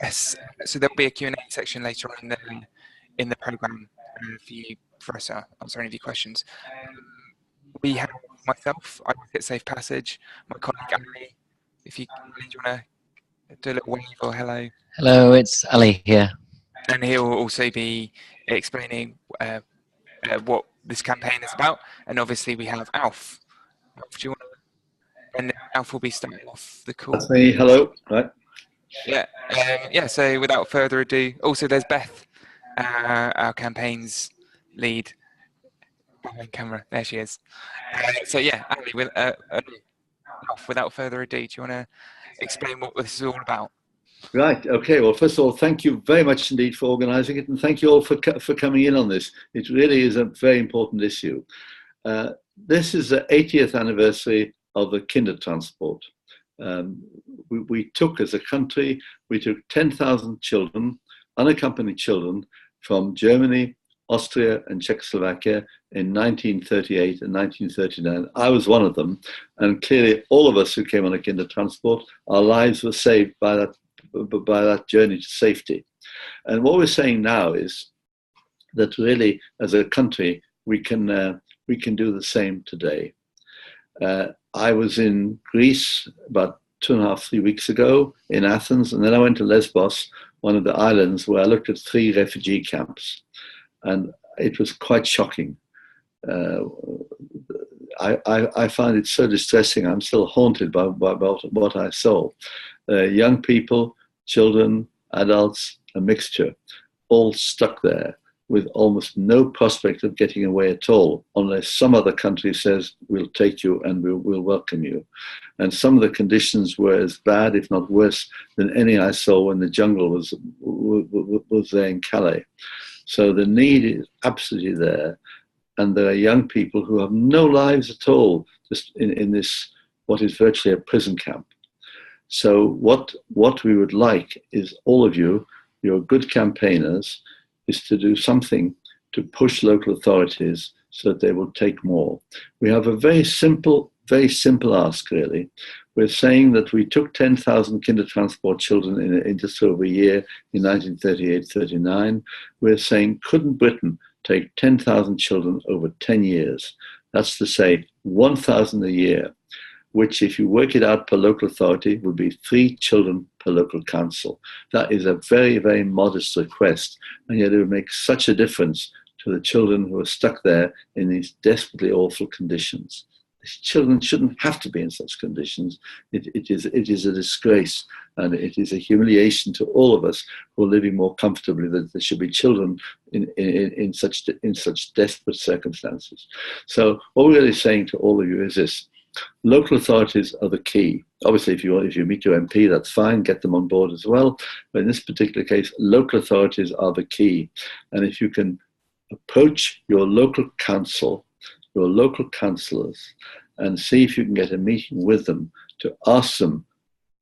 Yes, so there'll be a Q&A section later on in the program for us to answer any of your questions. We have myself, I work at Safe Passage, my colleague Ali, do you want to do a little wave or hello? Hello, it's Ali here. And he'll also be explaining what this campaign is about, and obviously we have Alf. Alf, do you want to, and Alf will be starting off the call. That's me, hello. Right. Yeah, so without further ado, also there's Beth, our campaigns lead behind camera. There she is. So yeah, Ali, without further ado, do you want to explain what this is all about? Right, okay. Well, first of all, thank you very much indeed for organising it, and thank you all for coming in on this. It really is a very important issue. This is the 80th anniversary of the Kindertransport. We took, as a country, we took 10,000 children, unaccompanied children, from Germany, Austria and Czechoslovakia in 1938 and 1939. I was one of them, and clearly all of us who came on a Kindertransport, our lives were saved by that journey to safety. And what we're saying now is that really, as a country, we can do the same today. I was in Greece about 2.5, 3 weeks ago in Athens, and then I went to Lesbos, one of the islands, where I looked at 3 refugee camps, and it was quite shocking. I find it so distressing. I'm still haunted by what I saw. Young people, children, adults, a mixture, all stuck there with almost no prospect of getting away at all, unless some other country says, we'll take you and we'll welcome you. And some of the conditions were as bad, if not worse, than any I saw when the jungle was there in Calais. So the need is absolutely there. And there are young people who have no lives at all, just in this, what is virtually a prison camp. So what we would like is all of you, you're good campaigners, is to do something to push local authorities so that they will take more. We have a very simple ask, really. We're saying that we took 10,000 Kindertransport children in just over a year in 1938-39. We're saying, couldn't Britain take 10,000 children over 10 years? That's to say 1,000 a year, which, if you work it out per local authority, would be 3 children per local council. That is a very, very modest request, and yet it would make such a difference to the children who are stuck there in these desperately awful conditions. These children shouldn't have to be in such conditions. It is a disgrace, and it is a humiliation to all of us who are living more comfortably, that there should be children in such desperate circumstances. So what we're really saying to all of you is this: local authorities are the key. Obviously, if you meet your MP, that's fine, get them on board as well. But in this particular case, local authorities are the key. And if you can approach your local council, your local councillors, and see if you can get a meeting with them to ask them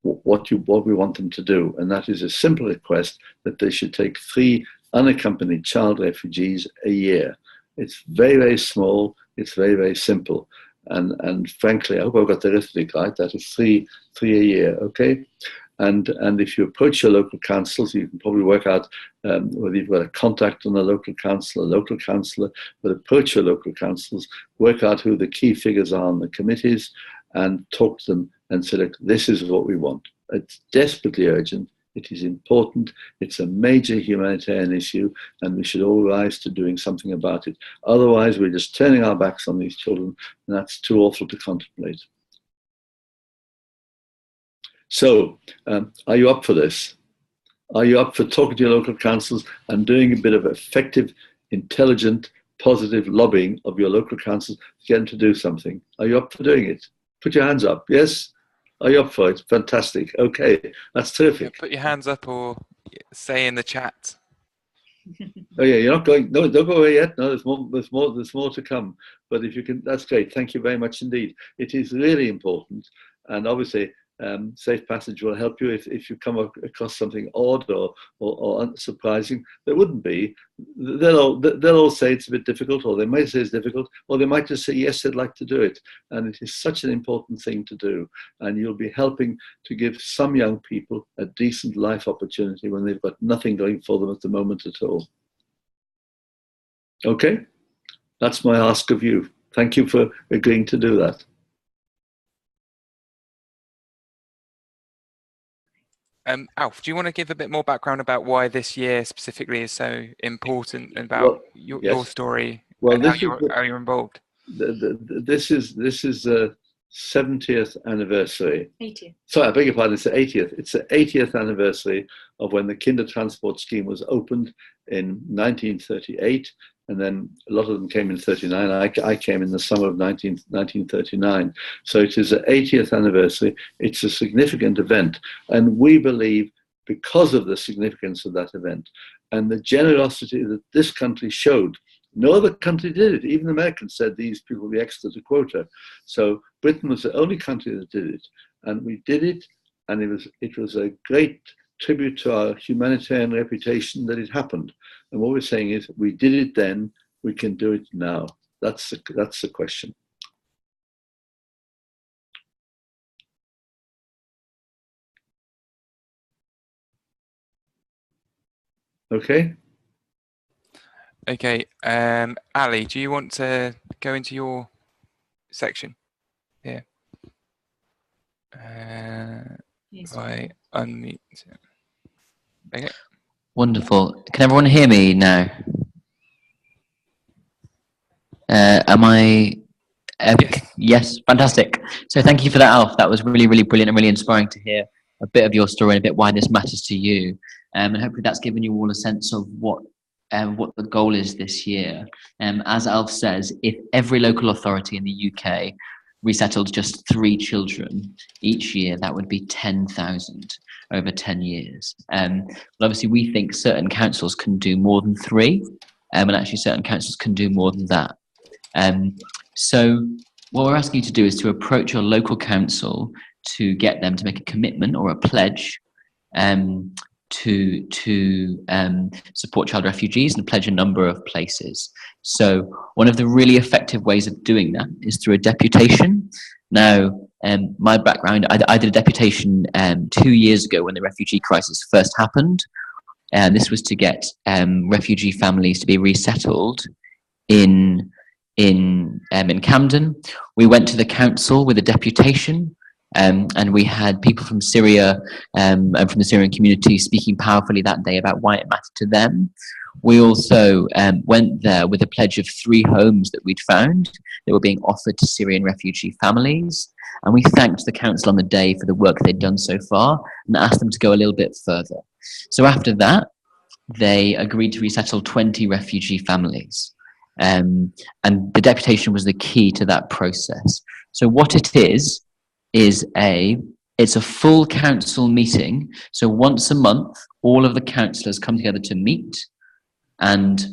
what we want them to do. And that is a simple request that they should take 3 unaccompanied child refugees a year. It's very, very small. It's very, very simple. And frankly, I hope I've got the arithmetic right. That is 3 a year, okay? And if you approach your local councils, you can probably work out whether you've got a contact on a local councillor, but approach your local councils, work out who the key figures are on the committees, and talk to them and say, look, this is what we want. It's desperately urgent. It is important. It's a major humanitarian issue, and we should all rise to doing something about it. Otherwise, we're just turning our backs on these children, and that's too awful to contemplate. So, are you up for this? Are you up for talking to your local councils and doing a bit of effective, intelligent, positive lobbying of your local councils to get them to do something? Are you up for doing it? Put your hands up. Yes? Are you up for it? Fantastic. Okay, that's terrific. Yeah, put your hands up or say in the chat. Oh yeah, you're not going. No, don't go away yet. No, there's more to come. But if you can, that's great. Thank you very much indeed. It is really important, and obviously, Safe Passage will help you if you come across something odd or surprising. There wouldn't be. They'll all say it's a bit difficult, or they might say it's difficult, or they might just say yes, they'd like to do it. And it is such an important thing to do. And you'll be helping to give some young people a decent life opportunity when they've got nothing going for them at the moment at all. Okay, that's my ask of you. Thank you for agreeing to do that. Alf, do you want to give a bit more background about why this year specifically is so important, and about your story, and how you're involved? This is the 70th anniversary. 80th. Sorry, I beg your pardon. It's the 80th. It's the 80th anniversary of when the Kindertransport scheme was opened in 1938, and then a lot of them came in 39. I came in the summer of 1939. So it is the 80th anniversary. It's a significant event. And we believe, because of the significance of that event and the generosity that this country showed, no other country did it. Even the Americans said these people will be extra to quota. So Britain was the only country that did it. And we did it, and it was a great tribute to our humanitarian reputation that it happened. And what we're saying is, we did it then, we can do it now. That's the question. Okay. Okay, Ali, do you want to go into your section here? Yes. Right, unmute. Okay. Wonderful. Can everyone hear me now? Yes, fantastic. So thank you for that, Alf. That was really, really brilliant and really inspiring to hear a bit of your story and a bit why this matters to you. And hopefully that's given you all a sense of what the goal is this year. As Alf says, if every local authority in the UK resettled just 3 children each year, that would be 10,000 over 10 years. But obviously we think certain councils can do more than 3, and actually certain councils can do more than that. So what we're asking you to do is to approach your local council to get them to make a commitment or a pledge to support child refugees and pledge a number of places. So one of the really effective ways of doing that is through a deputation. Now, my background, I did a deputation 2 years ago when the refugee crisis first happened. And this was to get refugee families to be resettled in Camden. We went to the council with a deputation. And we had people from Syria and from the Syrian community speaking powerfully that day about why it mattered to them. We also went there with a pledge of 3 homes that we'd found that were being offered to Syrian refugee families. And we thanked the council on the day for the work they'd done so far and asked them to go a little bit further. So after that, they agreed to resettle 20 refugee families. And the deputation was the key to that process. So what it is it's a full council meeting. So once a month, all of the councillors come together to meet, and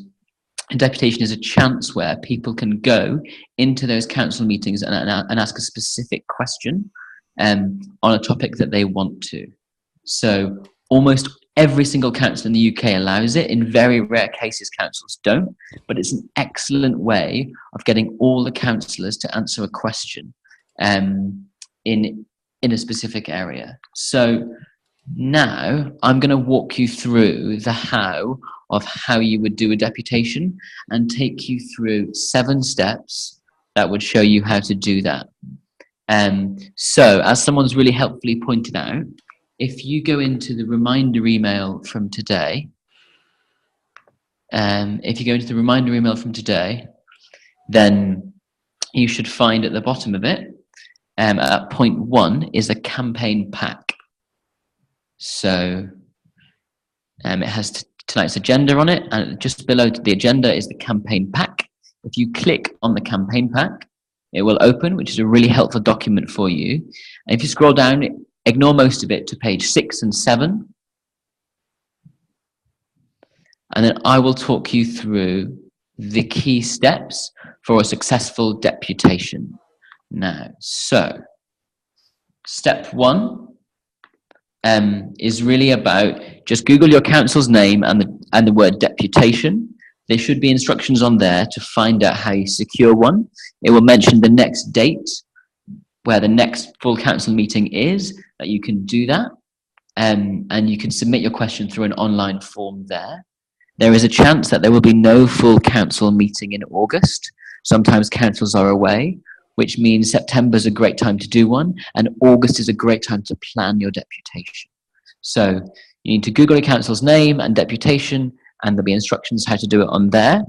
a deputation is a chance where people can go into those council meetings and ask a specific question on a topic that they want to. So almost every single council in the UK allows it. In very rare cases, councils don't, but it's an excellent way of getting all the councillors to answer a question in a specific area. So now I'm going to walk you through the how of how you would do a deputation and take you through 7 steps that would show you how to do that. So as someone's really helpfully pointed out, if you go into the reminder email from today, then you should find at the bottom of it, at point 1 is a campaign pack. So it has tonight's agenda on it, and just below the agenda is the campaign pack. If you click on the campaign pack, it will open, which is a really helpful document for you. And if you scroll down, ignore most of it to page 6 and 7. And then I will talk you through the key steps for a successful deputation. Now, so Step 1 is really about just Google your council's name and the word deputation. There should be instructions on there to find out how you secure one. It will mention the next date where the next full council meeting is, that you can do that. And you can submit your question through an online form there. There is a chance that there will be no full council meeting in August. Sometimes councils are away, which means September is a great time to do one, and August is a great time to plan your deputation. So you need to Google your council's name and deputation, and there'll be instructions how to do it on there.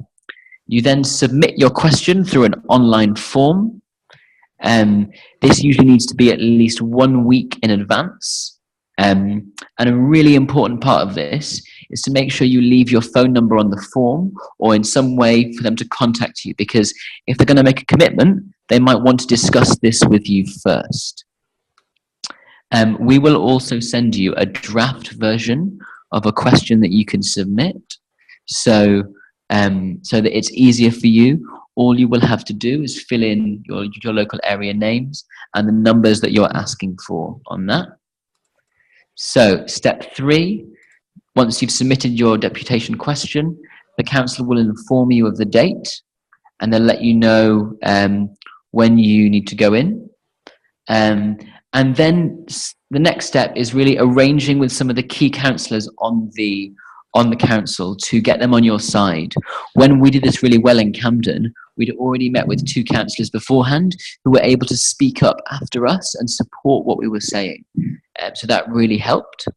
You then submit your question through an online form. This usually needs to be at least 1 week in advance. And a really important part of this is to make sure you leave your phone number on the form or in some way for them to contact you, because if they're going to make a commitment, they might want to discuss this with you first. We will also send you a draft version of a question that you can submit, so that it's easier for you. All you will have to do is fill in your local area names and the numbers that you're asking for on that. So step 3, once you've submitted your deputation question, the council will inform you of the date, and they'll let you know when you need to go in. And then the next step is really arranging with some of the key councillors on the council to get them on your side. When we did this really well in Camden, we'd already met with 2 councillors beforehand who were able to speak up after us and support what we were saying. So that really helped.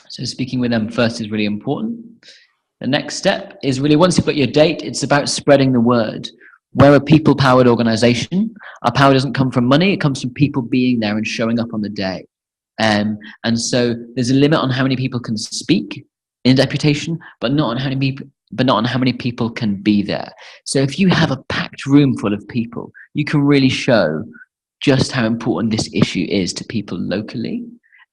So speaking with them first is really important. The next step is really, once you've got your date, it's about spreading the word. We're a people-powered organisation. Our power doesn't come from money, it comes from people being there and showing up on the day. And so there's a limit on how many people can speak in deputation, but not on how many people can be there. So if you have a packed room full of people, you can really show just how important this issue is to people locally.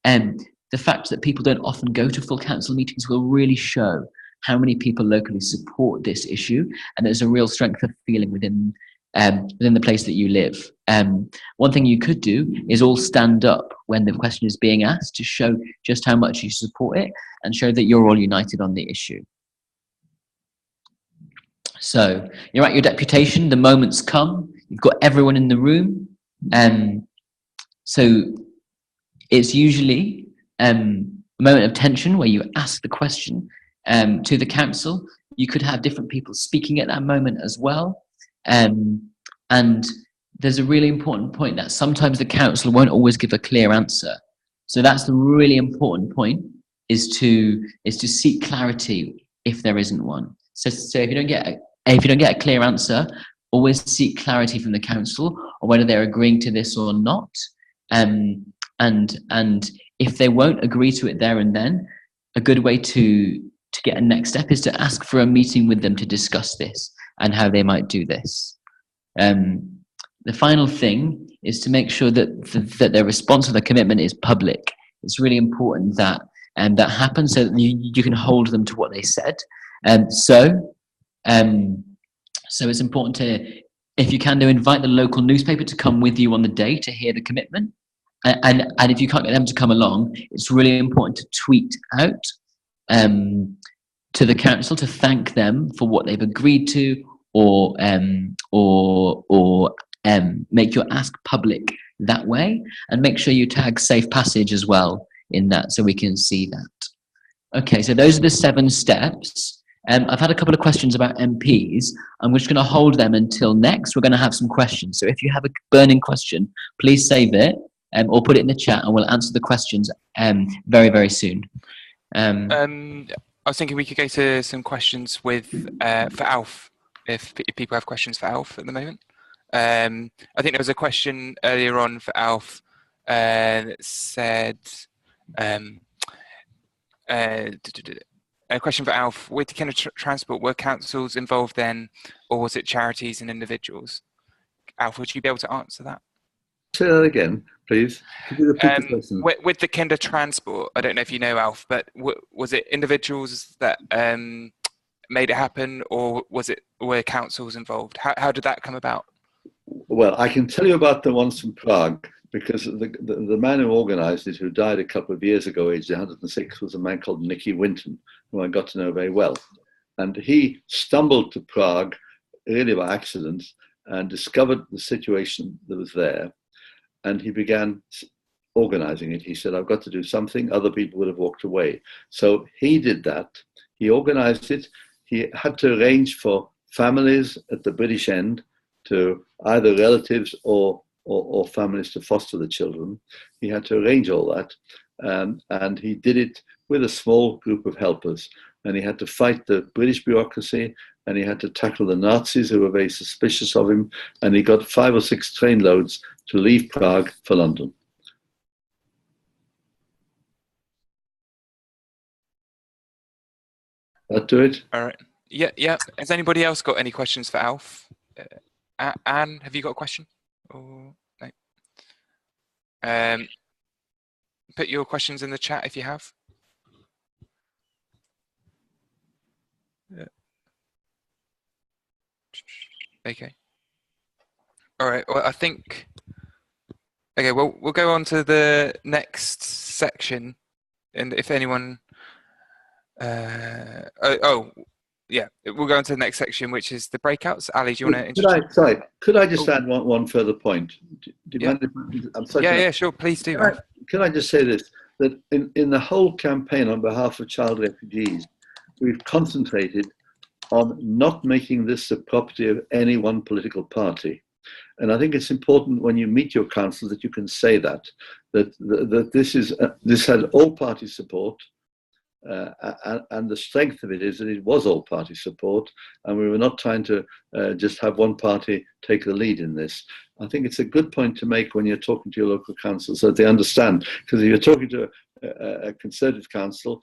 And the fact that people don't often go to full council meetings will really show how many people locally support this issue, and there's a real strength of feeling within the place that you live. One thing you could do is all stand up when the question is being asked to show just how much you support it and show that you're all united on the issue. So you're at your deputation, the moment's come, you've got everyone in the room. So it's usually a moment of tension where you ask the question to the council. You could have different people speaking at that moment as well. And there's a really important point that sometimes the council won't always give a clear answer. So that's the really important point, is to seek clarity if there isn't one. So if you don't get a clear answer, always seek clarity from the council on whether they're agreeing to this or not. And if they won't agree to it there and then, a good way to get a next step is to ask for a meeting with them to discuss this and how they might do this. The final thing is to make sure that their response or their commitment is public. It's really important that that happens, so that you can hold them to what they said. So it's important to, if you can, to invite the local newspaper to come with you on the day to hear the commitment. And if you can't get them to come along, it's really important to tweet out to the council to thank them for what they've agreed to, or make your ask public that way, and make sure you tag Safe Passage as well in that, so we can see that. Okay, so those are the 7 steps. I've had a couple of questions about MPs. I'm just going to hold them until next. We're going to have some questions. So if you have a burning question, please save it or put it in the chat, and we'll answer the questions very, very soon. I was thinking we could go to some questions with for Alf, if people have questions for Alf at the moment. I think there was a question earlier on for Alf that said, a question for Alf, with Kinder Transport, were councils involved then, or was it charities and individuals? Alf, would you be able to answer that? Say that again, please. Could you repeat the question? With the Kinder Transport, I don't know if you know, Alf, but was it individuals that made it happen, or were councils involved? How did that come about? Well, I can tell you about the ones from Prague, because the man who organised it, who died a couple of years ago, aged 106, was a man called Nicky Winton, who I got to know very well. And he stumbled to Prague really by accident and discovered the situation that was there. And he began organising it. He said, I've got to do something. Other people would have walked away. So he did that. He organised it. He had to arrange for families at the British end to either relatives or families to foster the children. He had to arrange all that. And he did it with a small group of helpers. And he had to fight the British bureaucracy, and he had to tackle the Nazis who were very suspicious of him. And he got 5 or 6 train loads to leave Prague for London. That do it? All right. Yeah, yeah. Has anybody else got any questions for Alf? Anne, have you got a question? Or no? Put your questions in the chat if you have. Yeah. Okay. All right. Well, I think. Okay. Well, we'll go on to the next section, and if anyone. Yeah, we'll go on to the next section, which is the breakouts. Ali, do you want to introduce? Could I just add one further point? Do you mind if I'm sorry. Yeah, sure. Please do. Can I just say this? That in the whole campaign on behalf of child refugees, we've concentrated on not making this the property of any one political party. And I think it's important when you meet your council that you can say that this had all party support. And the strength of it is that it was all party support, and we were not trying to just have one party take the lead in this. I think it's a good point to make when you're talking to your local council so that they understand, because if you're talking to a Conservative council,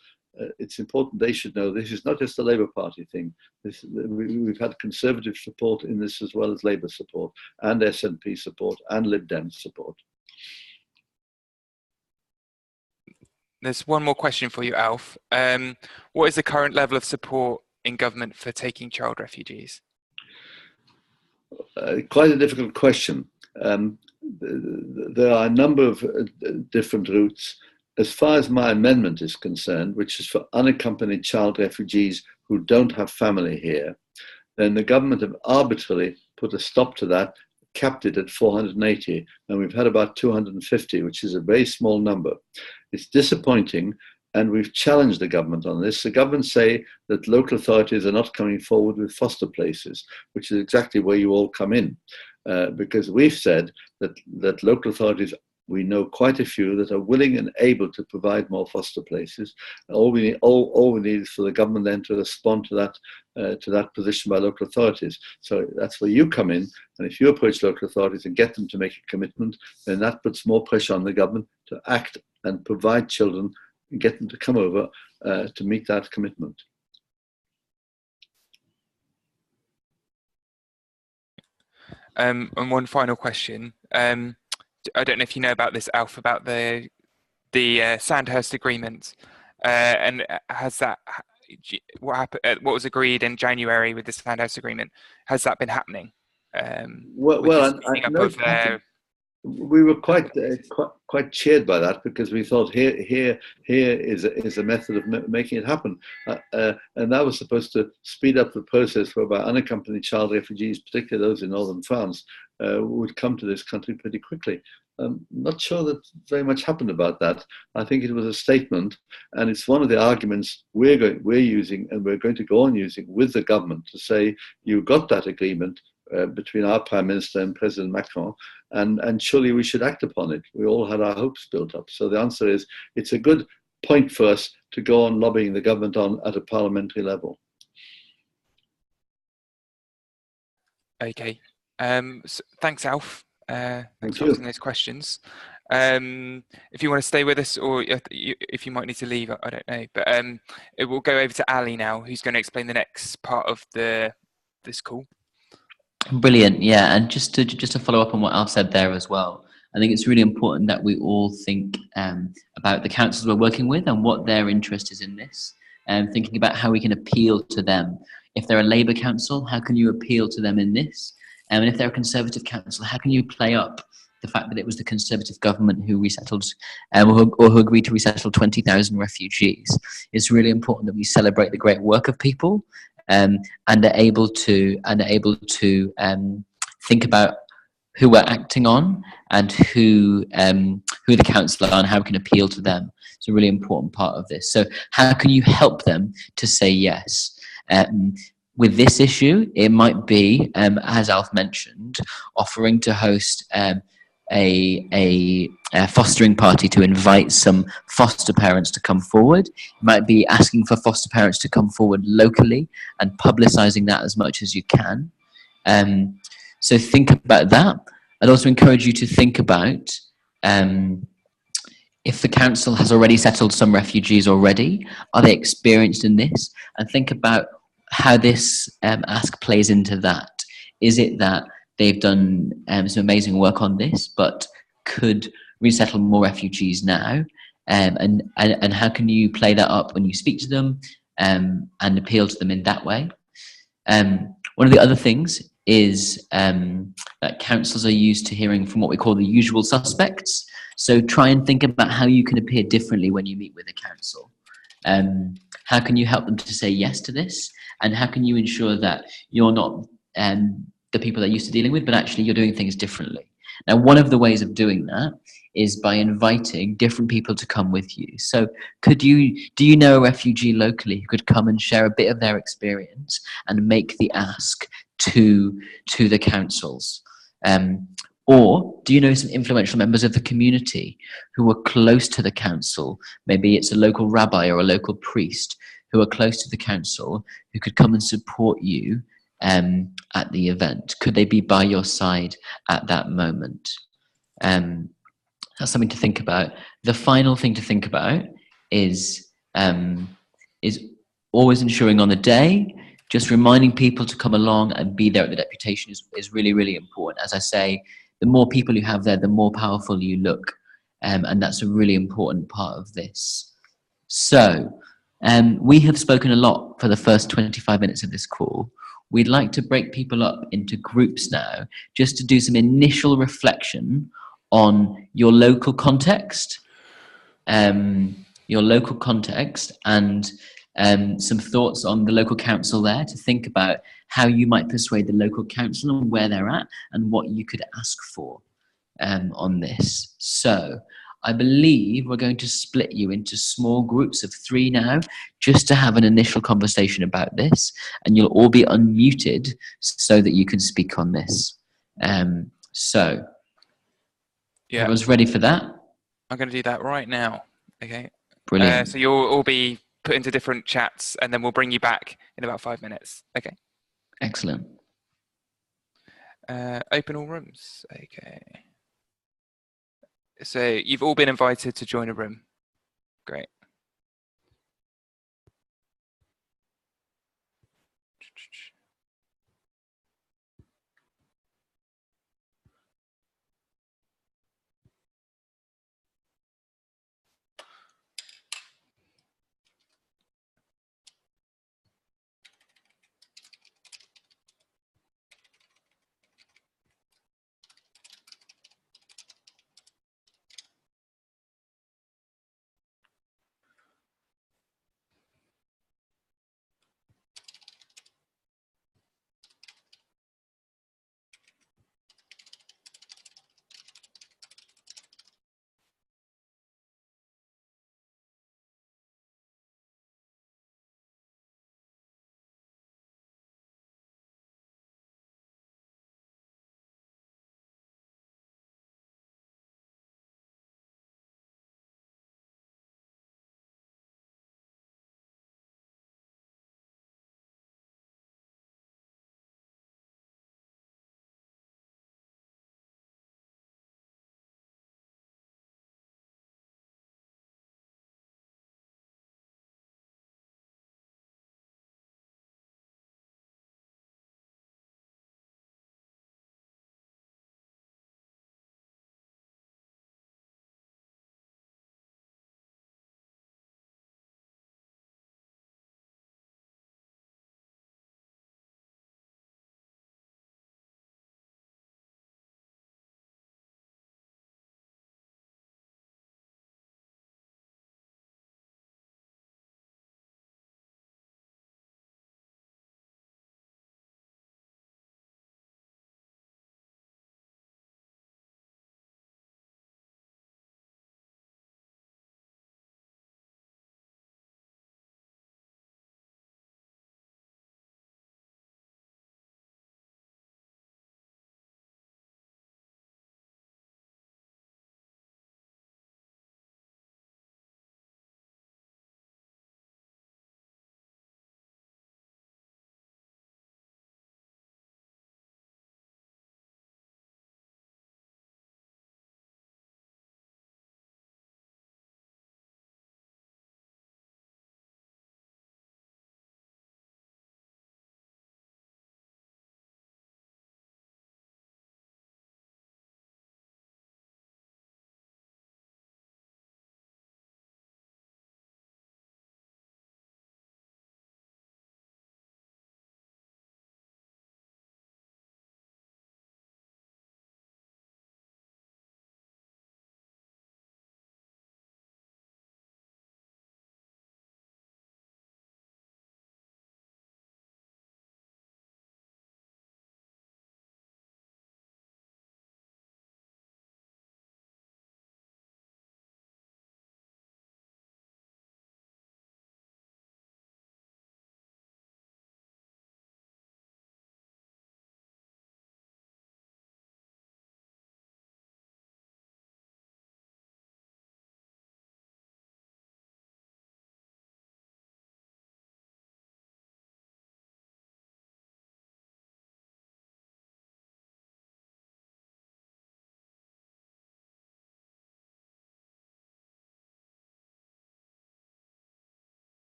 it's important they should know this is not just a Labour Party thing. We've had Conservative support in this as well as Labour support, and SNP support, and Lib Dem support. There's one more question for you, Alf. What is the current level of support in government for taking child refugees? Quite a difficult question. There are a number of different routes. As far as my amendment is concerned, which is for unaccompanied child refugees who don't have family here, then the government have arbitrarily put a stop to that, capped it at 480, and we've had about 250, which is a very small number. It's disappointing, and we've challenged the government on this. The government say that local authorities are not coming forward with foster places, which is exactly where you all come in, because we've said that local authorities, we know quite a few that are willing and able to provide more foster places. All we need is for the government then to respond to that position by local authorities. So that's where you come in, and if you approach local authorities and get them to make a commitment, then that puts more pressure on the government to act and provide children and get them to come over to meet that commitment. And one final question. I don't know if you know about this, Alf, about the Sandhurst Agreement, and has that what happened? What was agreed in January with the Sandhurst Agreement? Has that been happening? We were quite cheered by that, because we thought here is a method of making it happen, and that was supposed to speed up the process whereby unaccompanied child refugees, particularly those in northern France, would come to this country pretty quickly. I'm not sure that very much happened about that. I think it was a statement, and it's one of the arguments we're using, and we're going to go on using with the government to say, you got that agreement between our Prime Minister and President Macron, and surely we should act upon it. We all had our hopes built up. So the answer is, it's a good point for us to go on lobbying the government on at a parliamentary level. Okay. So thanks, Alf. Thanks for asking those questions. If you want to stay with us, or if you might need to leave, I don't know. But it will go over to Ali now, who's going to explain the next part of this call. Brilliant, yeah. And just to follow up on what Alf said there as well, I think it's really important that we all think about the councils we're working with and what their interest is in this, and thinking about how we can appeal to them. If they're a Labour council, how can you appeal to them in this? And if they're a Conservative council, how can you play up the fact that it was the Conservative government who resettled, or who agreed to resettle 20,000 refugees. It's really important that we celebrate the great work of people, and are able to think about who we're acting on, and who the council are, and how we can appeal to them. It's a really important part of this. So how can you help them to say yes? With this issue, it might be, as Alf mentioned, offering to host a fostering party to invite some foster parents to come forward. It might be asking for foster parents to come forward locally and publicising that as much as you can. So think about that. I'd also encourage you to think about if the council has already settled some refugees already, are they experienced in this? And think about how this ask plays into that. Is it that they've done some amazing work on this, but could resettle more refugees now? And how can you play that up when you speak to them, and appeal to them in that way? One of the other things is that councils are used to hearing from what we call the usual suspects. So try and think about how you can appear differently when you meet with a council. How can you help them to say yes to this? And how can you ensure that you're not the people they're used to dealing with, but actually you're doing things differently? Now, one of the ways of doing that is by inviting different people to come with you. So do you know a refugee locally who could come and share a bit of their experience and make the ask to the councils? Or do you know some influential members of the community who are close to the council? Maybe it's a local rabbi or a local priest who are close to the council who could come and support you at the event. Could they be by your side at that moment? That's something to think about. The final thing to think about is always ensuring on the day, just reminding people to come along and be there at the deputation is really, really important. As I say, the more people you have there, the more powerful you look. And that's a really important part of this. So we have spoken a lot for the first 25 minutes of this call. We'd like to break people up into groups now, just to do some initial reflection on your local context, and some thoughts on the local council there, to think about how you might persuade the local council and where they're at and what you could ask for on this. So I believe we're going to split you into small groups of 3 now, just to have an initial conversation about this, and you'll all be unmuted so that you can speak on this. So Yeah, everyone's ready for that? I'm going to do that right now. Okay. Brilliant. So you'll all be put into different chats, and then we'll bring you back in about 5 minutes. Okay. Excellent. Open all rooms. Okay. So you've all been invited to join a room. Great.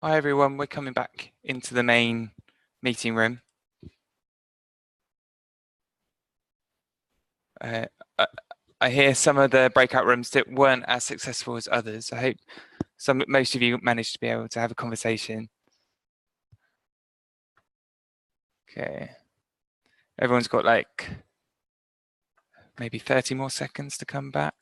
Hi everyone, we're coming back into the main meeting room. I hear some of the breakout rooms that weren't as successful as others. I hope most of you managed to be able to have a conversation. Okay. Everyone's got like maybe 30 more seconds to come back.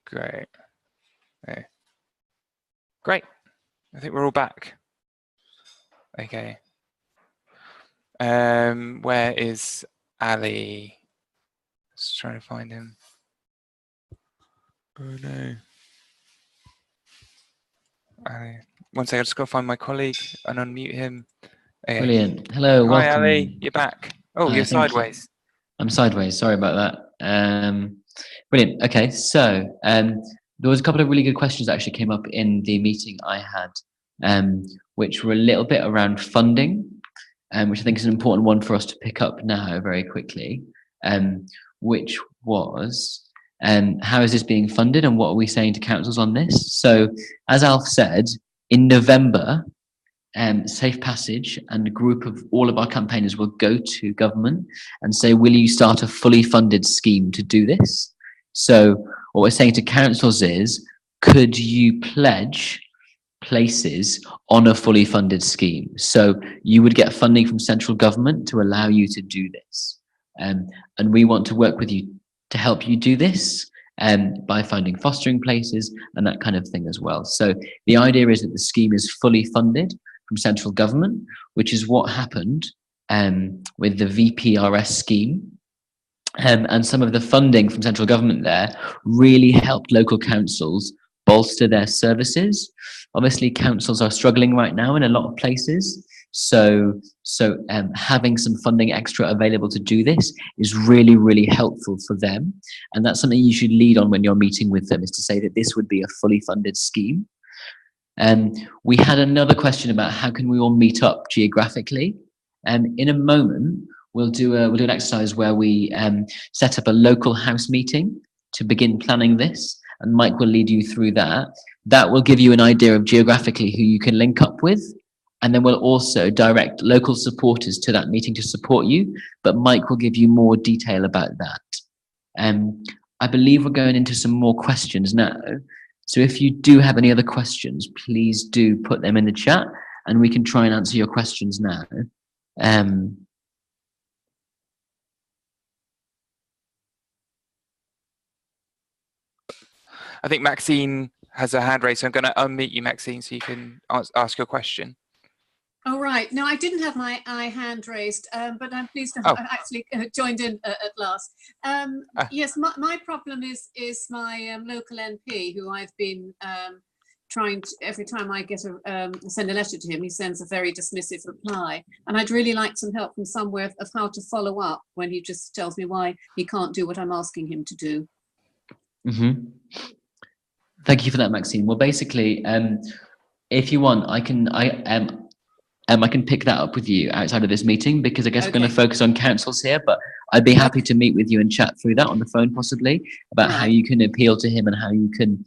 Great. Okay. Great. I think we're all back. Okay. Where is Ali? Just trying to find him. Oh no. Ali. One second, I just got to find my colleague and unmute him. Okay. Brilliant. Hello, Hi welcome. Ali, you're back. Oh, you're Thank you. sideways. I'm sideways. Sorry about that. Brilliant. Okay, so there was a couple of really good questions that actually came up in the meeting I had, which were a little bit around funding, which I think is an important one for us to pick up now very quickly, which was how is this being funded and what are we saying to councils on this? So, as Alf said, in November, Safe Passage and a group of all of our campaigners will go to government and say, will you start a fully funded scheme to do this? So what we're saying to councils is, could you pledge places on a fully funded scheme? So you would get funding from central government to allow you to do this. And we want to work with you to help you do this by finding fostering places and that kind of thing as well. So the idea is that the scheme is fully funded from central government, which is what happened with the VPRS scheme. And some of the funding from central government there really helped local councils bolster their services. Obviously, councils are struggling right now in a lot of places. So having some funding extra available to do this is really, really helpful for them. And that's something you should lead on when you're meeting with them, is to say that this would be a fully funded scheme. We had another question about how can we all meet up geographically. In a moment, we'll do an exercise where we set up a local house meeting to begin planning this, and Mike will lead you through that. That will give you an idea of geographically who you can link up with, and then we'll also direct local supporters to that meeting to support you, but Mike will give you more detail about that. I believe we're going into some more questions now. So if you do have any other questions, please do put them in the chat and we can try and answer your questions now. I think Maxine has a hand raised, so I'm going to unmute you, Maxine, so you can ask your question. Oh, right. No, I didn't have my hand raised, but I'm pleased to have actually joined in at last. Yes, my problem is my local MP, who I've been trying to, every time I get send a letter to him, he sends a very dismissive reply. And I'd really like some help from somewhere of how to follow up when he just tells me why he can't do what I'm asking him to do. Mm-hmm. Thank you for that, Maxine. Well, basically, if you want, I can pick that up with you outside of this meeting, because I guess we're going to focus on councils here, but I'd be happy to meet with you and chat through that on the phone, possibly, about how you can appeal to him and how you can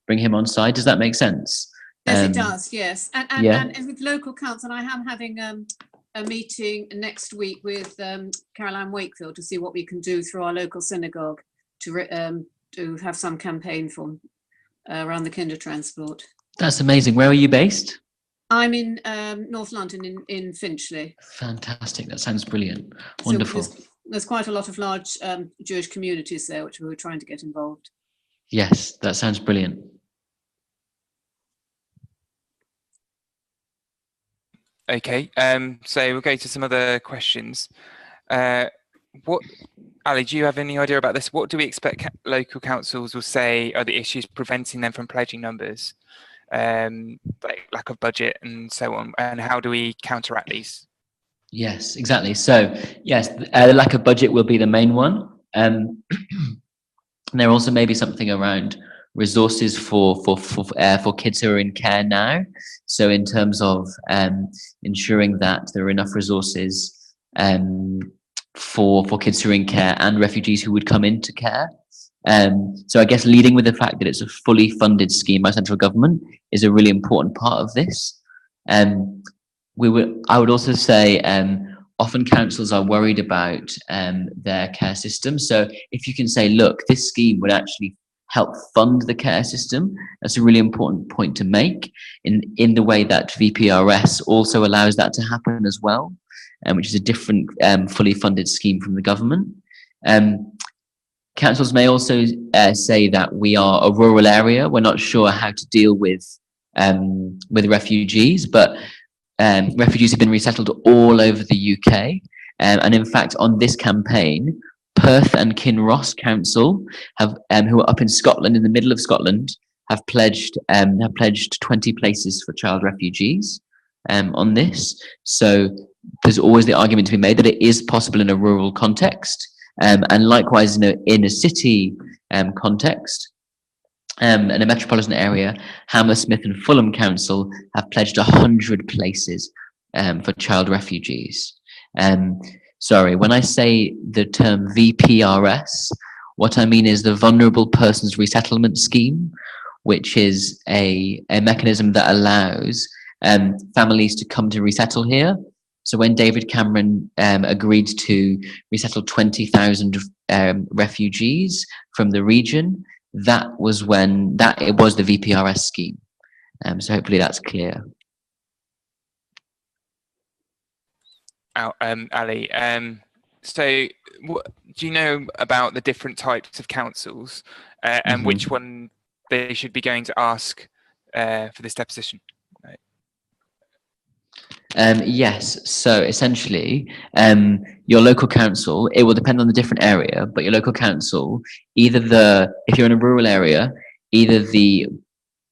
bring him on side. Does that make sense? Yes, it does, yes. And with local council, I am having a meeting next week with Caroline Wakefield to see what we can do through our local synagogue to have some campaign for around the kinder transport. That's amazing. Where are you based? I'm in North London, in Finchley. Fantastic. That sounds brilliant. Wonderful. So there's quite a lot of large Jewish communities there, which we were trying to get involved. Yes, that sounds brilliant. Okay, so we'll go to some other questions. Ali, do you have any idea about this? What do we expect local councils will say are the issues preventing them from pledging numbers? Like lack of budget and so on, and how do we counteract these? Yes, exactly. So yes, the lack of budget will be the main one. There also may be something around resources for kids who are in care now. So in terms of ensuring that there are enough resources for kids who are in care and refugees who would come into care. So I guess leading with the fact that it's a fully funded scheme by central government is a really important part of this. I would also say often councils are worried about their care system. So if you can say, look, this scheme would actually help fund the care system, that's a really important point to make in the way that VPRS also allows that to happen as well, which is a different fully funded scheme from the government. Councils may also say that we are a rural area. We're not sure how to deal with refugees, but refugees have been resettled all over the UK. And in fact, on this campaign, Perth and Kinross Council have, who are up in Scotland, in the middle of Scotland, have pledged 20 places for child refugees on this. So there's always the argument to be made that it is possible in a rural context. And likewise, in a city context, in a metropolitan area, Hammersmith and Fulham Council have pledged 100 places for child refugees. Sorry, when I say the term VPRS, what I mean is the Vulnerable Persons Resettlement Scheme, which is a mechanism that allows families to come to resettle here. So when David Cameron agreed to resettle 20,000 refugees from the region, it was the VPRS scheme. So hopefully that's clear. Ali, so do you know about the different types of councils and which one they should be going to ask for this deposition? Yes, so essentially, your local council, it will depend on the different area, but your local council, if you're in a rural area, either the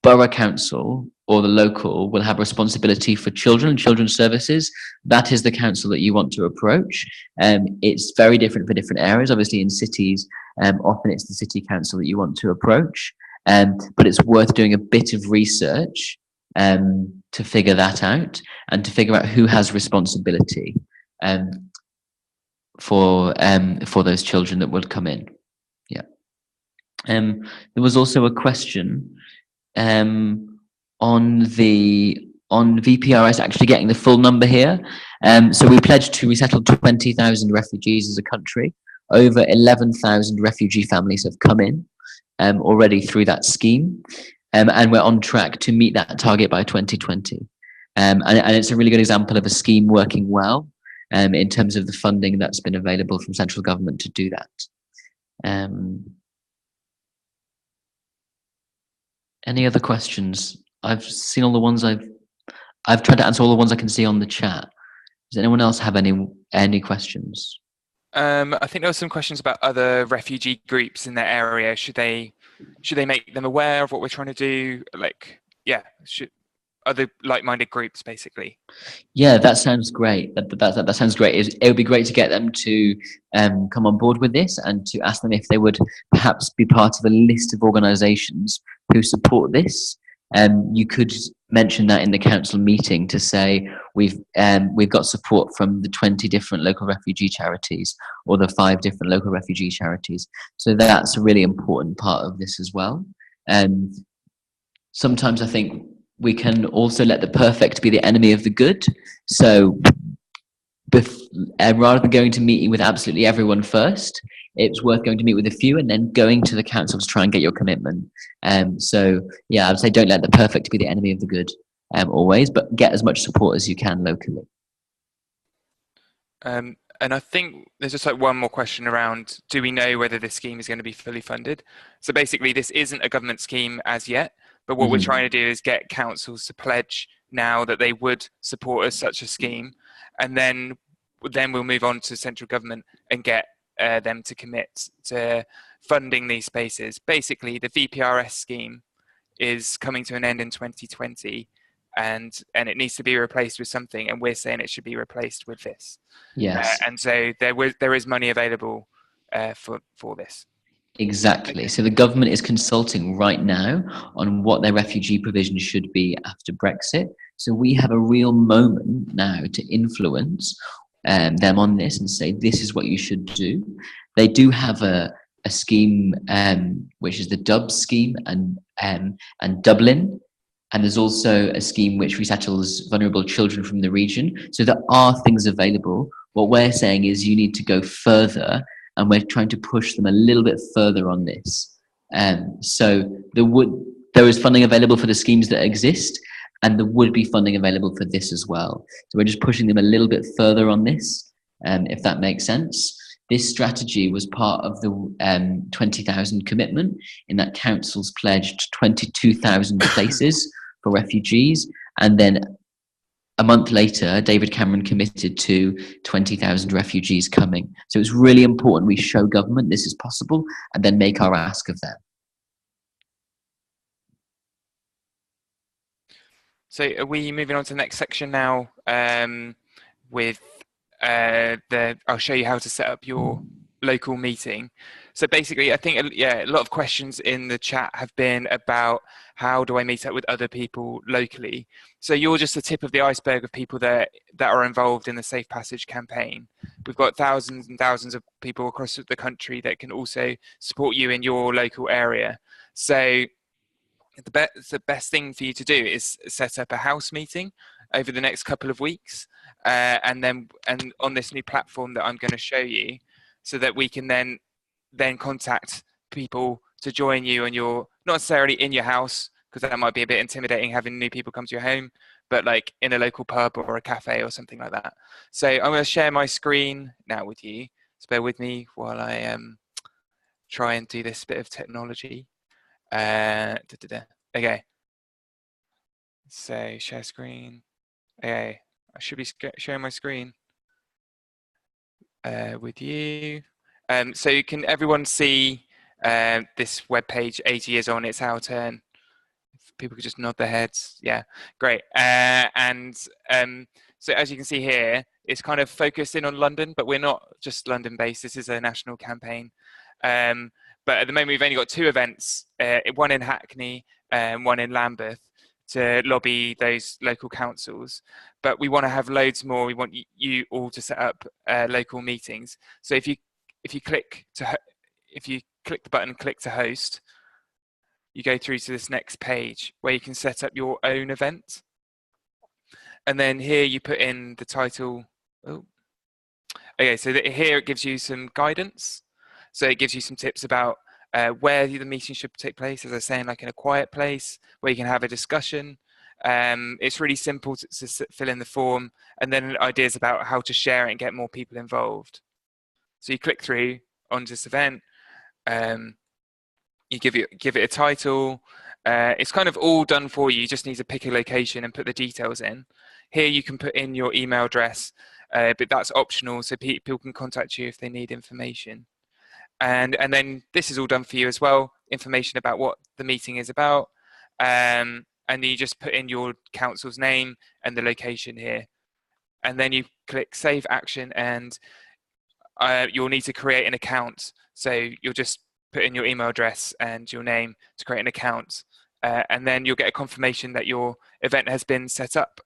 borough council or the local will have responsibility for children and children's services. That is the council that you want to approach. It's very different for different areas. Obviously, in cities, often it's the city council that you want to approach, but it's worth doing a bit of research to figure that out and to figure out who has responsibility for those children that would come in. Yeah. There was also a question on VPRS actually getting the full number here. So we pledged to resettle 20,000 refugees as a country. Over 11,000 refugee families have come in already through that scheme. And we're on track to meet that target by 2020. And it's a really good example of a scheme working well in terms of the funding that's been available from central government to do that. Any other questions? I've seen all the ones I've tried to answer all the ones I can see on the chat. Does anyone else have any questions? I think there were some questions about other refugee groups in their area. Should they make them aware of what we're trying to do? Should other like-minded groups, basically? Yeah, that sounds great. That sounds great. It would be great to get them to come on board with this and to ask them if they would perhaps be part of a list of organisations who support this. You could mention that in the council meeting to say we've got support from the 20 different local refugee charities or the 5 different local refugee charities. So that's a really important part of this as well. Sometimes I think we can also let the perfect be the enemy of the good. So rather than going to meeting with absolutely everyone first, it's worth going to meet with a few and then going to the council to try and get your commitment. So yeah, I'd say don't let the perfect be the enemy of the good always, but get as much support as you can locally. And I think there's just one more question around, do we know whether this scheme is going to be fully funded? So basically this isn't a government scheme as yet, but what we're trying to do is get councils to pledge now that they would support us such a scheme, and then we'll move on to central government and get them to commit to funding these spaces. Basically, the VPRS scheme is coming to an end in 2020. and it needs to be replaced with something, and we're saying it should be replaced with this. Yes. And so there is money available for this. Exactly. Okay. So the government is consulting right now on what their refugee provision should be after Brexit. So we have a real moment now to influence them on this and say, this is what you should do. They do have a scheme, which is the DUB scheme and Dublin. And there's also a scheme which resettles vulnerable children from the region. So there are things available. What we're saying is you need to go further, and we're trying to push them a little bit further on this. So there is funding available for the schemes that exist, and there would be funding available for this as well. So we're just pushing them a little bit further on this, if that makes sense. This strategy was part of the 20,000 commitment, in that councils pledged 22,000 places for refugees, and then a month later, David Cameron committed to 20,000 refugees coming. So it's really important we show government this is possible and then make our ask of them. So are we moving on to the next section now with I'll show you how to set up your local meeting. So basically, I think, a lot of questions in the chat have been about how do I meet up with other people locally. So you're just the tip of the iceberg of people that are involved in the Safe Passage campaign. We've got thousands and thousands of people across the country that can also support you in your local area. So the best thing for you to do is set up a house meeting over the next couple of weeks, and on this new platform that I'm going to show you, so that we can then contact people to join you, and you're not necessarily in your house, because that might be a bit intimidating having new people come to your home, but like in a local pub or a cafe or something like that. So I'm going to share my screen now with you. So bear with me while I try and do this bit of technology. Okay. So share screen. Okay, I should be sharing my screen with you. So can everyone see this web page? 80 years on, it's our turn. If people could just nod their heads. Yeah, great. So as you can see here, it's kind of focused in on London, but we're not just London based. This is a national campaign. But at the moment, we've only got 2 events, one in Hackney and one in Lambeth, to lobby those local councils. But we want to have loads more. We want you all to set up local meetings. So if you click the button, click to host, you go through to this next page where you can set up your own event. And then here you put in the title. Oh. Okay, so here it gives you some guidance. So it gives you some tips about where the meeting should take place, as I was saying, like in a quiet place where you can have a discussion. It's really simple to fill in the form, and then ideas about how to share it and get more people involved. So you click through onto this event, you give it a title. It's kind of all done for you. You just need to pick a location and put the details in. Here you can put in your email address, but that's optional, so people can contact you if they need information. And then this is all done for you as well, information about what the meeting is about. And then you just put in your council's name and the location here. And then you click Save Action, and you'll need to create an account. So you'll just put in your email address and your name to create an account. And then you'll get a confirmation that your event has been set up.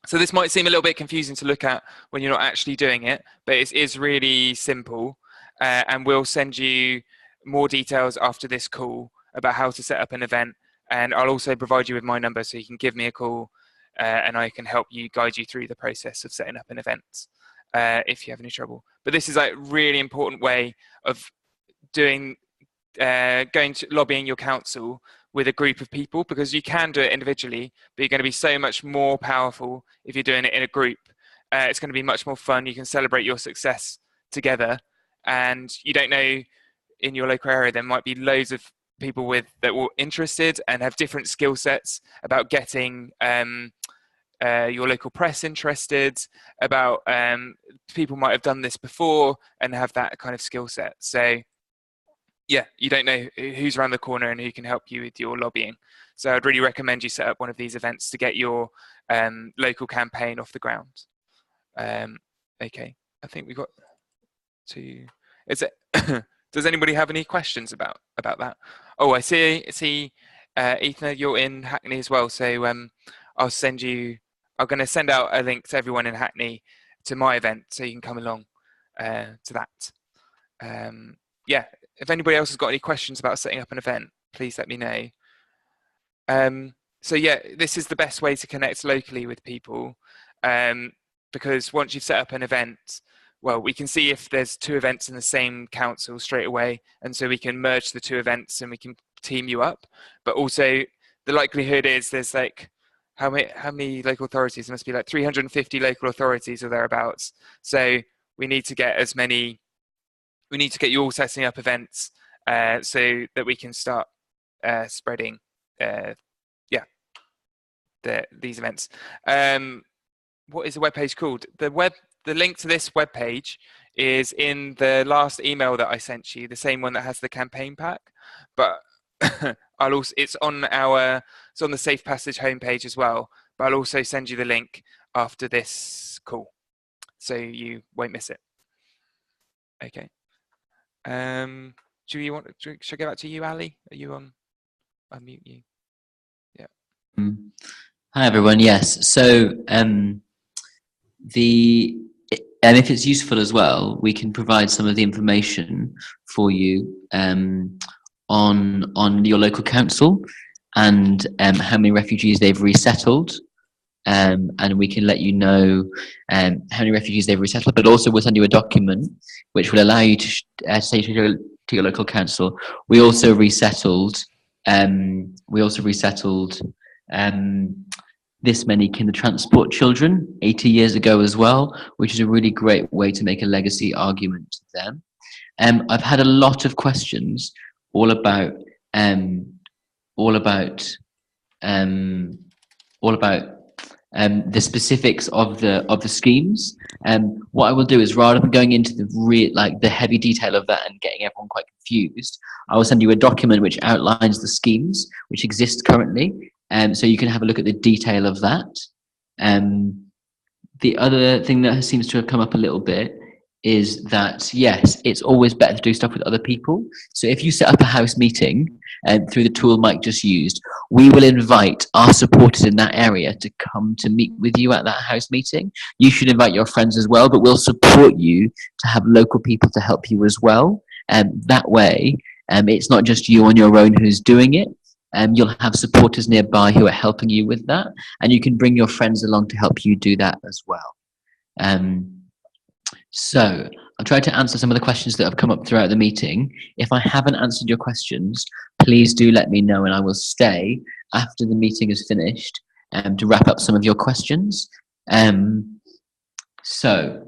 So this might seem a little bit confusing to look at when you're not actually doing it, but it is really simple. And we'll send you more details after this call about how to set up an event. And I'll also provide you with my number, so you can give me a call and I can help you, guide you through the process of setting up an event if you have any trouble. But this is a really important way of going to lobbying your council with a group of people, because you can do it individually, but you're going to be so much more powerful if you're doing it in a group. It's going to be much more fun. You can celebrate your success together. And you don't know, in your local area, there might be loads of people that were interested and have different skill sets about getting your local press interested, about people might have done this before and have that kind of skill set. So yeah, you don't know who's around the corner and who can help you with your lobbying. So I'd really recommend you set up one of these events to get your local campaign off the ground. Okay, I think we got to. Is it? Does anybody have any questions about that? Oh, I see. Ethan, you're in Hackney as well. So I'll send you. I'm going to send out a link to everyone in Hackney to my event, so you can come along to that. Yeah, if anybody else has got any questions about setting up an event, please let me know. So yeah, this is the best way to connect locally with people, because once you've set up an event, well, we can see if there's 2 events in the same council straight away, and so we can merge the 2 events and we can team you up. But also, the likelihood is there's like how many local authorities? There must be like 350 local authorities or thereabouts. So we need to get as many. We need to get you all setting up events so that we can start spreading, these events. What is the webpage called? The link to this webpage is in the last email that I sent you, the same one that has the campaign pack. But it's on the Safe Passage homepage as well. But I'll also send you the link after this call, so you won't miss it. Okay. Should I go back to you, Ali? Are you on? Unmute you. Yeah. Hi everyone. Yes. So if it's useful as well, we can provide some of the information for you on your local council and how many refugees they've resettled. And we can let you know how many refugees they've resettled, but also we'll send you a document which will allow you to say to your local council, we also resettled this many kinder transport children 80 years ago as well, which is a really great way to make a legacy argument to them. I've had a lot of questions all about the specifics of the schemes. What I will do is, rather than going into the heavy detail of that and getting everyone quite confused, I will send you a document which outlines the schemes which exist currently, so you can have a look at the detail of that. The other thing that seems to have come up a little bit is that, yes, it's always better to do stuff with other people. So if you set up a house meeting through the tool Mike just used, we will invite our supporters in that area to come to meet with you at that house meeting. You should invite your friends as well, but we'll support you to have local people to help you as well. That way, it's not just you on your own who's doing it. You'll have supporters nearby who are helping you with that, and you can bring your friends along to help you do that as well. So I'll try to answer some of the questions that have come up throughout the meeting. If I haven't answered your questions, please do let me know, and I will stay after the meeting is finished to wrap up some of your questions. So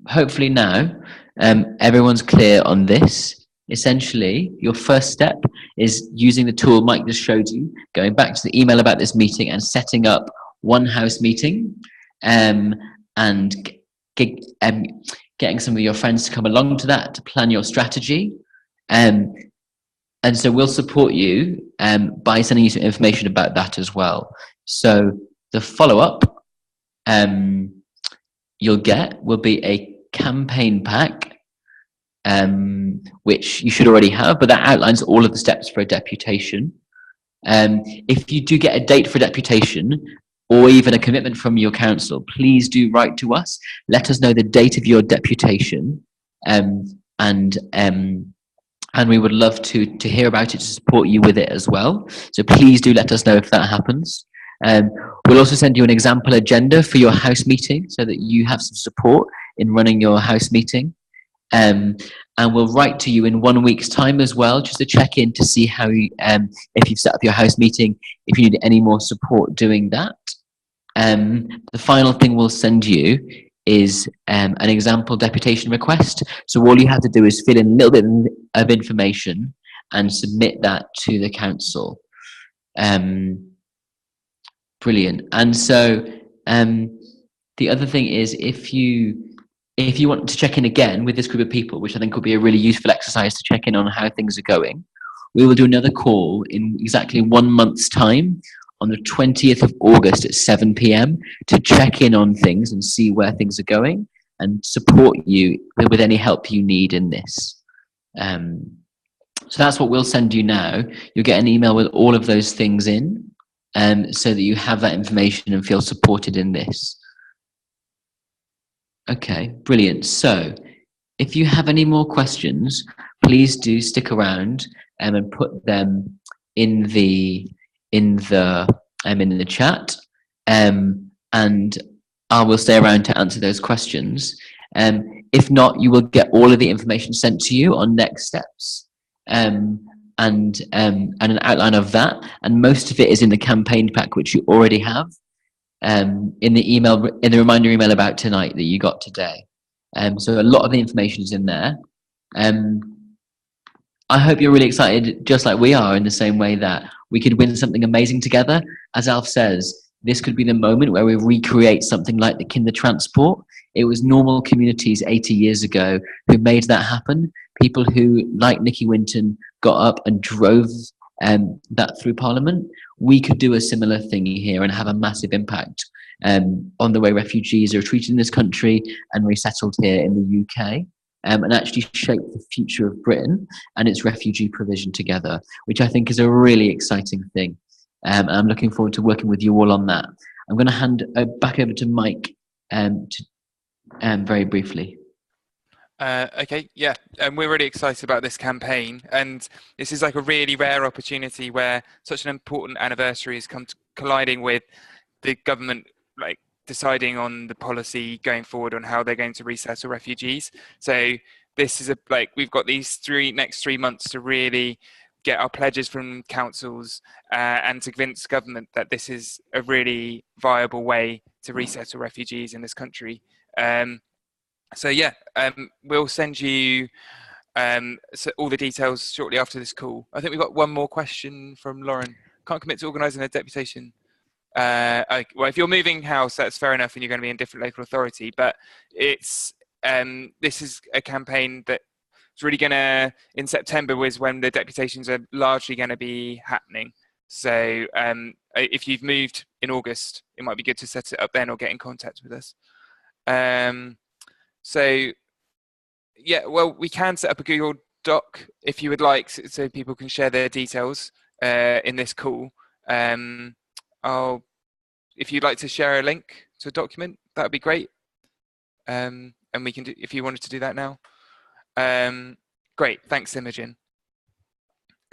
hopefully now everyone's clear on this. Essentially, your first step is using the tool Mike just showed you, going back to the email about this meeting and setting up one house meeting, and getting some of your friends to come along to that to plan your strategy. And so we'll support you by sending you some information about that as well. So the follow-up you'll get will be a campaign pack, which you should already have, but that outlines all of the steps for a deputation. If you do get a date for deputation, or even a commitment from your council, please do write to us. Let us know the date of your deputation, and we would love to hear about it, to support you with it as well. So please do let us know if that happens. We'll also send you an example agenda for your house meeting so that you have some support in running your house meeting. And we'll write to you in 1 week's time as well, just to check in to see how if you've set up your house meeting, if you need any more support doing that. The final thing we'll send you is an example deputation request. So all you have to do is fill in a little bit of information and submit that to the council. Brilliant. And so the other thing is, if you if you want to check in again with this group of people, which I think will be a really useful exercise to check in on how things are going, we will do another call in exactly 1 month's time on the 20th of August at 7 p.m. to check in on things and see where things are going and support you with any help you need in this. So that's what we'll send you now. You'll get an email with all of those things in, so that you have that information and feel supported in this. Okay, brilliant. So if you have any more questions, please do stick around and put them in the chat, and I will stay around to answer those questions. If not, you will get all of the information sent to you on next steps, and an outline of that, and most of it is in the campaign pack, which you already have, in the reminder email about tonight that you got today. So a lot of the information is in there. I hope you're really excited, just like we are, in the same way that we could win something amazing together. As Alf says, this could be the moment where we recreate something like the Kindertransport. It was normal communities 80 years ago who made that happen. People who, like Nicky Winton, got up and drove that through Parliament. We could do a similar thing here and have a massive impact on the way refugees are treated in this country and resettled here in the UK, and actually shape the future of Britain and its refugee provision together, which I think is a really exciting thing. And I'm looking forward to working with you all on that. I'm going to hand back over to Mike very briefly. Okay, yeah, and we're really excited about this campaign, and this is like a really rare opportunity where such an important anniversary has come colliding with the government like deciding on the policy going forward on how they're going to resettle refugees. So this is we've got these next 3 months to really get our pledges from councils and to convince government that this is a really viable way to resettle refugees in this country. So yeah, we'll send you all the details shortly after this call. I think we've got one more question from Lauren. Can't commit to organising a deputation. Well, if you're moving house, that's fair enough, and you're going to be in different local authority. But it's this is a campaign that is really going to, in September was when the deputations are largely going to be happening. So if you've moved in August, it might be good to set it up then or get in contact with us. So yeah, well, we can set up a Google Doc if you would like, so people can share their details in this call. If you'd like to share a link to a document, that would be great. And we can do, if you wanted to do that now. Great, thanks, Imogen.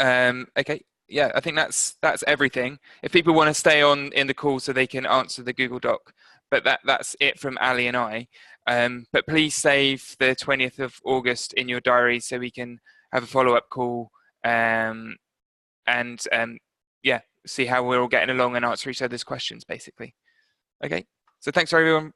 Okay, yeah, I think that's everything. If people want to stay on in the call so they can answer the Google Doc, but that's it from Ali and I. But please save the 20th of August in your diary so we can have a follow-up call and yeah, see how we're all getting along and answer each other's questions, basically. Okay, so thanks everyone